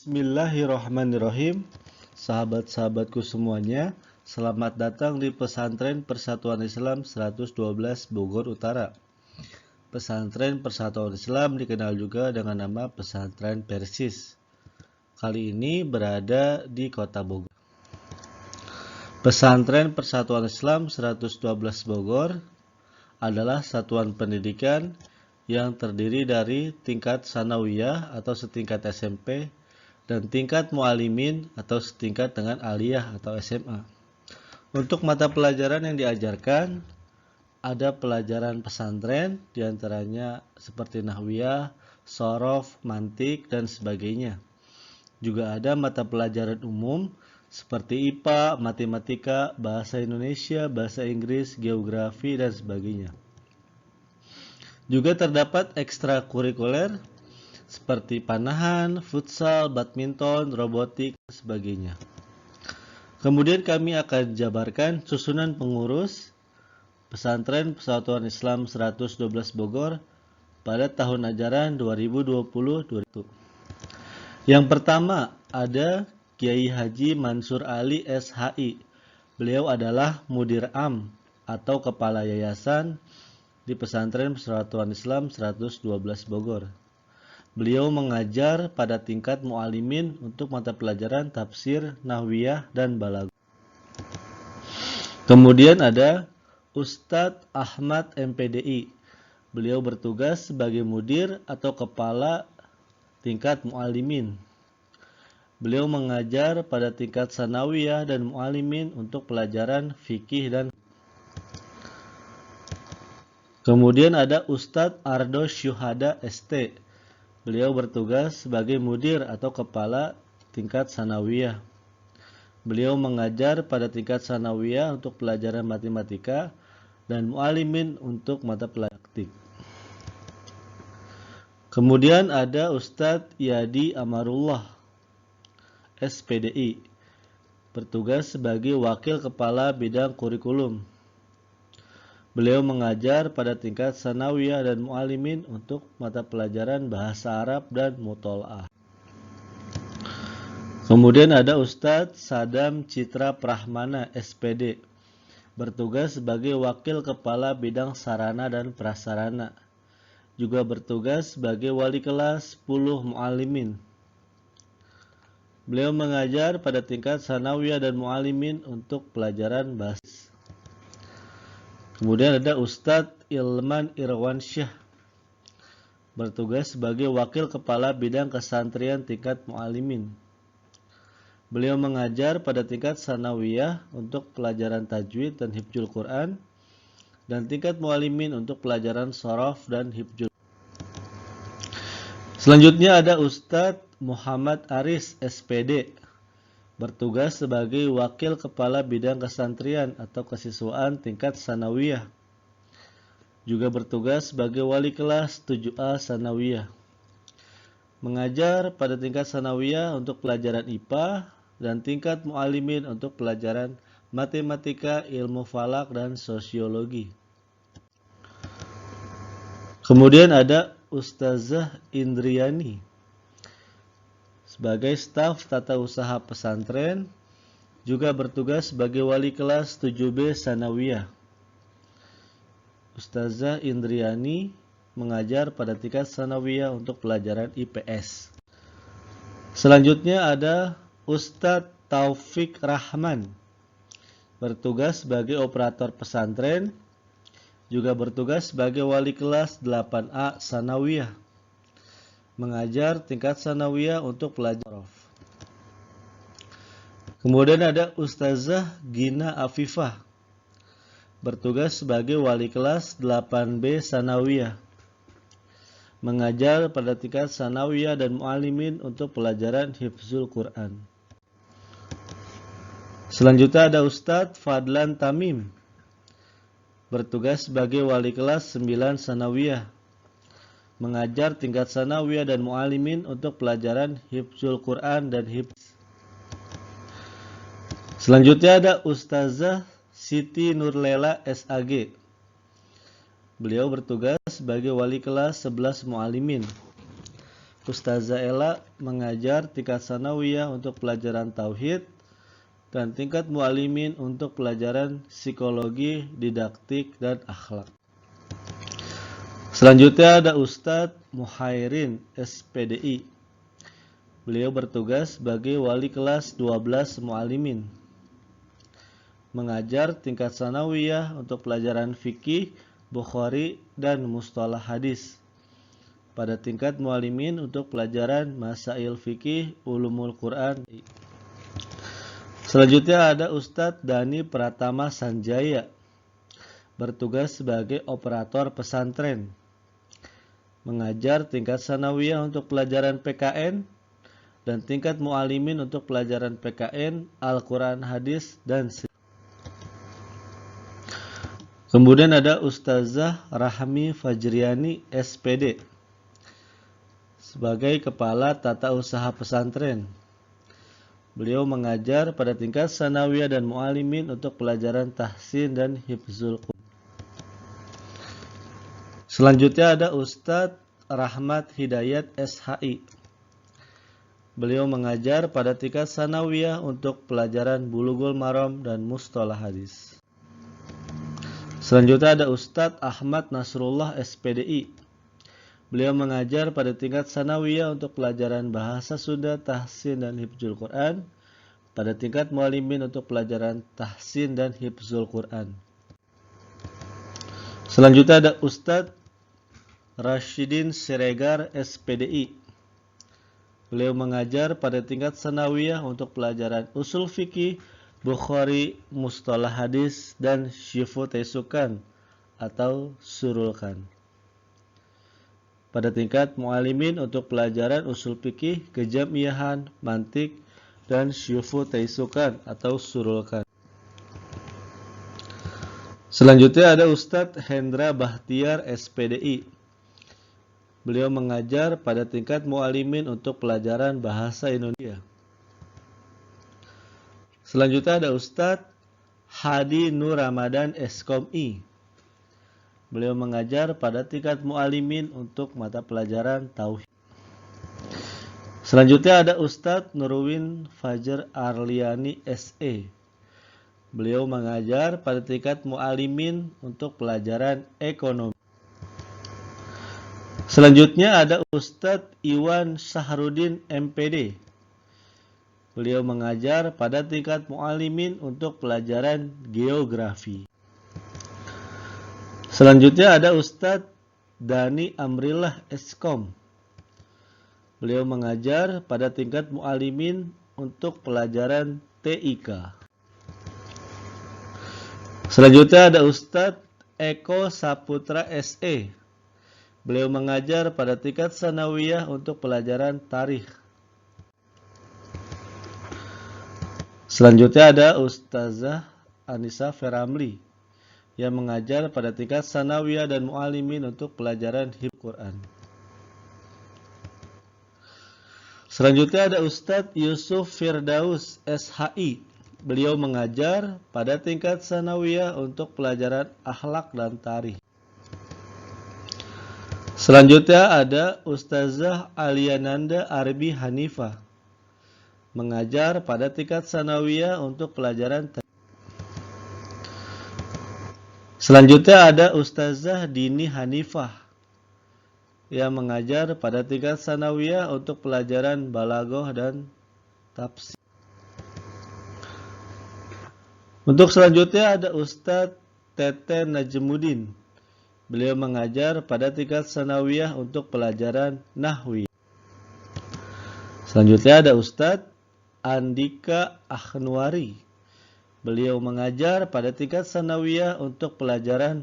Bismillahirrahmanirrahim. Sahabat-sahabatku semuanya, selamat datang di Pesantren Persatuan Islam 112 Bogor Utara. Pesantren Persatuan Islam dikenal juga dengan nama Pesantren Persis. Kali ini berada di Kota Bogor. Pesantren Persatuan Islam 112 Bogor adalah satuan pendidikan yang terdiri dari tingkat sanawiyah atau setingkat SMP dan tingkat mu'alimin atau setingkat dengan aliyah atau SMA. Untuk mata pelajaran yang diajarkan, ada pelajaran pesantren, diantaranya seperti nahwiyah, shorof, mantik, dan sebagainya. Juga ada mata pelajaran umum seperti IPA, matematika, bahasa Indonesia, bahasa Inggris, geografi, dan sebagainya. Juga terdapat ekstrakurikuler seperti panahan, futsal, badminton, robotik, dan sebagainya. Kemudian kami akan jabarkan susunan pengurus Pesantren Persatuan Islam 112 Bogor pada tahun ajaran 2020-2021. Yang pertama ada Kiai Haji Mansur Ali SHI. Beliau adalah Mudir Am atau Kepala Yayasan di Pesantren Persatuan Islam 112 Bogor. Beliau mengajar pada tingkat mu'alimin untuk mata pelajaran tafsir, nahwiyah, dan balaghah. Kemudian ada Ustadz Ahmad MPDI. Beliau bertugas sebagai mudir atau kepala tingkat mu'alimin. Beliau mengajar pada tingkat sanawiyah dan mu'alimin untuk pelajaran fikih dan. Kemudian ada Ustadz Ardo Syuhada ST. Beliau bertugas sebagai mudir atau kepala tingkat sanawiyah. Beliau mengajar pada tingkat sanawiyah untuk pelajaran matematika dan mu'alimin untuk mata pelajaran praktik. Kemudian ada Ustadz Yadi Amarullah SPDI. Bertugas sebagai wakil kepala bidang kurikulum. Beliau mengajar pada tingkat sanawiyah dan mu'alimin untuk mata pelajaran bahasa Arab dan mutola'ah. Kemudian ada Ustadz Sadam Citra Prahmana SPD. Bertugas sebagai wakil kepala bidang sarana dan prasarana. Juga bertugas sebagai wali kelas 10 mu'alimin. Beliau mengajar pada tingkat sanawiyah dan mu'alimin untuk pelajaran bahasa. Kemudian ada Ustadz Ilman Irwansyah, bertugas sebagai wakil kepala bidang kesantrian tingkat mu'alimin. Beliau mengajar pada tingkat sanawiyah untuk pelajaran tajwid dan hifdzul Quran, dan tingkat mu'alimin untuk pelajaran shorof dan hifdzul. Selanjutnya ada Ustadz Muhammad Aris SPD, bertugas sebagai wakil kepala bidang kesantrian atau kesiswaan tingkat sanawiyah. Juga bertugas sebagai wali kelas 7A sanawiyah. Mengajar pada tingkat sanawiyah untuk pelajaran IPA dan tingkat mu'alimin untuk pelajaran matematika, ilmu falak, dan sosiologi. Kemudian ada Ustazah Indriani sebagai staf tata usaha pesantren, juga bertugas sebagai wali kelas 7B sanawiyah. Ustazah Indriani mengajar pada tingkat sanawiyah untuk pelajaran IPS. Selanjutnya ada Ustadz Taufik Rahman, bertugas sebagai operator pesantren, juga bertugas sebagai wali kelas 8A sanawiyah. Mengajar tingkat sanawiyah untuk pelajaran. Kemudian ada Ustazah Gina Afifah, bertugas sebagai wali kelas 8B sanawiyah. Mengajar pada tingkat sanawiyah dan mu'alimin untuk pelajaran hifdzul Quran. Selanjutnya ada Ustadz Fadlan Tamim, bertugas sebagai wali kelas 9 sanawiyah. Mengajar tingkat sanawiyah dan mu'alimin untuk pelajaran hifdzul Quran dan hifdz. Selanjutnya ada Ustazah Siti Nurlela SAG. Beliau bertugas sebagai wali kelas 11 mu'alimin. Ustazah Ella mengajar tingkat sanawiyah untuk pelajaran tauhid dan tingkat muallimin untuk pelajaran psikologi, didaktik, dan akhlak. Selanjutnya ada Ustadz Muhairin SPDI. Beliau bertugas sebagai wali kelas 12 muallimin. Mengajar tingkat sanawiyah untuk pelajaran fikih, Bukhari, dan mustalah hadis. Pada tingkat muallimin untuk pelajaran masail fikih, ulumul Quran. Selanjutnya ada Ustadz Dani Pratama Sanjaya, bertugas sebagai operator pesantren. Mengajar tingkat sanawiyah untuk pelajaran PKN dan tingkat muallimin untuk pelajaran PKN, Al-Quran, hadis, dan kemudian ada Ustazah Rahmi Fajriani SPD sebagai kepala tata usaha pesantren. Beliau mengajar pada tingkat sanawiyah dan muallimin untuk pelajaran tahsin dan hifzul Quran. Selanjutnya ada Ustadz Rahmat Hidayat SHI. Beliau mengajar pada tingkat sanawiyah untuk pelajaran bulughul maram dan mustalah hadis. Selanjutnya ada Ustadz Ahmad Nasrullah SPDI. Beliau mengajar pada tingkat sanawiyah untuk pelajaran bahasa Sunda, tahsin, dan hifzul Quran. Pada tingkat muallimin untuk pelajaran tahsin dan hifzul Quran. Selanjutnya ada Ustadz Rashidin Siregar SPDI. Beliau mengajar pada tingkat sanawiyah untuk pelajaran usul fikih, Bukhari, mustalah hadis, dan syifu taisukan atau surulkan. Pada tingkat muallimin untuk pelajaran usul fikih, kejamiahan, mantik, dan syifu taisukan atau surulkan. Selanjutnya ada Ustadz Hendra Bahtiar SPDI. Beliau mengajar pada tingkat muallimin untuk pelajaran bahasa Indonesia. Selanjutnya ada Ustadz Hadi Nur Ramadan SKOMI. Beliau mengajar pada tingkat muallimin untuk mata pelajaran tauhid. Selanjutnya ada Ustadz Nurwin Fajar Arliani SE. Beliau mengajar pada tingkat muallimin untuk pelajaran ekonomi. Selanjutnya ada Ustadz Iwan Sahrudin MPD. Beliau mengajar pada tingkat muallimin untuk pelajaran geografi. Selanjutnya ada Ustadz Dani Amrillah Eskom. Beliau mengajar pada tingkat muallimin untuk pelajaran TIK. Selanjutnya ada Ustadz Eko Saputra SE. Beliau mengajar pada tingkat sanawiyah untuk pelajaran tarikh. Selanjutnya ada Ustazah Anissa Feramli yang mengajar pada tingkat sanawiyah dan muallimin untuk pelajaran hifz Quran. Selanjutnya ada Ustadz Yusuf Firdaus SHI. Beliau mengajar pada tingkat sanawiyah untuk pelajaran akhlak dan tarikh. Selanjutnya ada Ustazah Aliananda Arbi Hanifah, mengajar pada tingkat sanawiyah untuk pelajaran tarikh. Selanjutnya ada Ustazah Dini Hanifah yang mengajar pada tingkat sanawiyah untuk pelajaran balaghah dan tafsir. Untuk selanjutnya ada Ustadz Tete Najmuddin. Beliau mengajar pada tingkat sanawiyah untuk pelajaran nahwi. Selanjutnya ada Ustadz Andika Akhnuari. Beliau mengajar pada tingkat sanawiyah untuk pelajaran.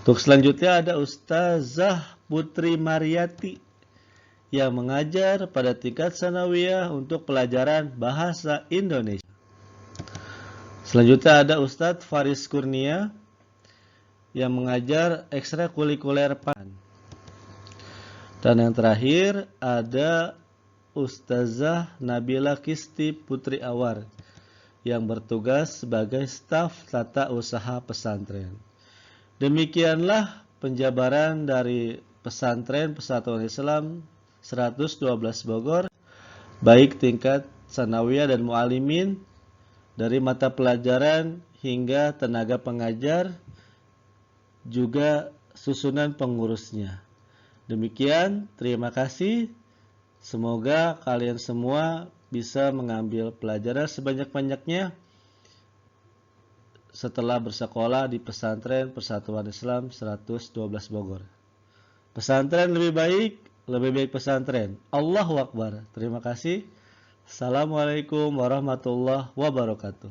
Untuk selanjutnya ada Ustazah Putri Mariati yang mengajar pada tingkat sanawiyah untuk pelajaran bahasa Indonesia. Selanjutnya ada Ustadz Faris Kurnia yang mengajar ekstrakurikuler PAN. Dan yang terakhir ada Ustazah Nabila Kisti Putri Awar yang bertugas sebagai staf tata usaha pesantren. Demikianlah penjabaran dari Pesantren Persatuan Islam 112 Bogor, baik tingkat sanawiyah dan mu'alimin, dari mata pelajaran hingga tenaga pengajar, juga susunan pengurusnya. Demikian, terima kasih. Semoga kalian semua bisa mengambil pelajaran sebanyak-banyaknya setelah bersekolah di Pesantren Persatuan Islam 112 Bogor. Pesantren lebih baik pesantren. Allahu Akbar. Terima kasih. Assalamualaikum warahmatullahi wabarakatuh.